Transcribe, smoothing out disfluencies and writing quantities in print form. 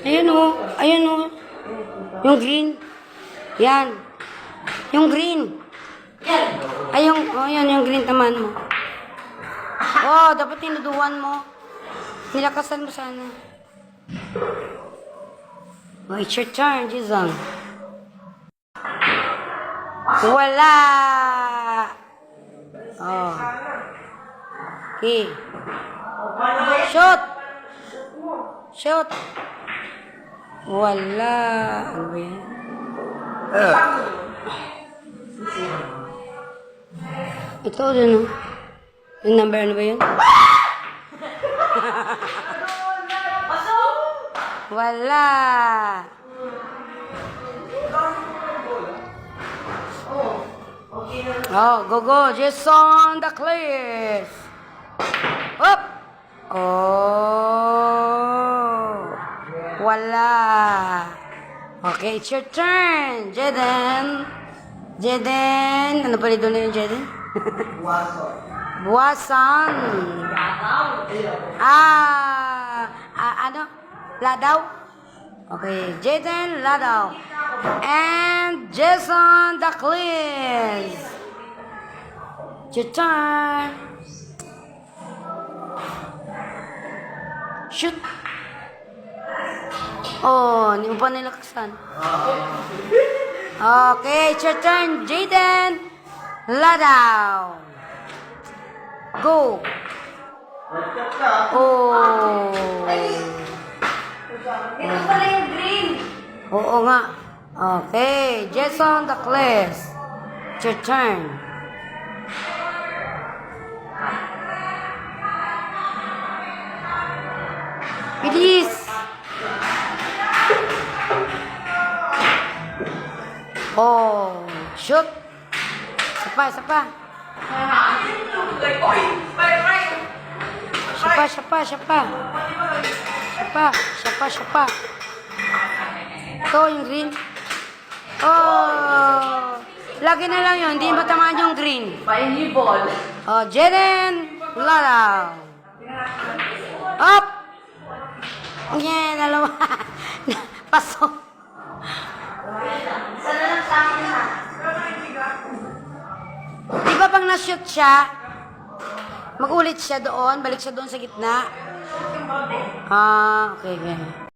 Ayan o. Ayan o. Yung green. Yan. Yung green. Ay, yan, yung green taman mo. Oh, dapat tinuduan mo. Nilakasan mo sana. Oh, it's your turn, Jizong. Wala! Oh. Okay. Shoot! Shoot! Wala. Ano ba yan? Ito din, no? Yung number, ano ba yun? Wala. Oh, go. Just on the cliff. Up. Oh. Wala. Okay, it's your turn. Jaden. Ano pala doon na yung Jaden? Buwasan. Ano? Ladaw? Okay, Jaden Ladaw. And Jason the Cliff. It's your turn. Shoot. Oh, hindi mo pa nilakasan. Okay, it's your turn, Jaden Ladaw. Go. Oh. Ito pala yung green. Oo nga. Okay, Jason the Cliff. It's your turn. Bilis. Oh, shoot. Isa pa. Siapa. Ito yung green. Oh, lagi na lang yun. Hindi matamaan yung green. Ball. Oh, Jaden Ladaw. Up. Yeah, dalawa. Pasok. Sana lang sa akin na. Di ba pag na-shoot siya, mag-ulit siya doon, balik siya doon sa gitna? Ah, okay.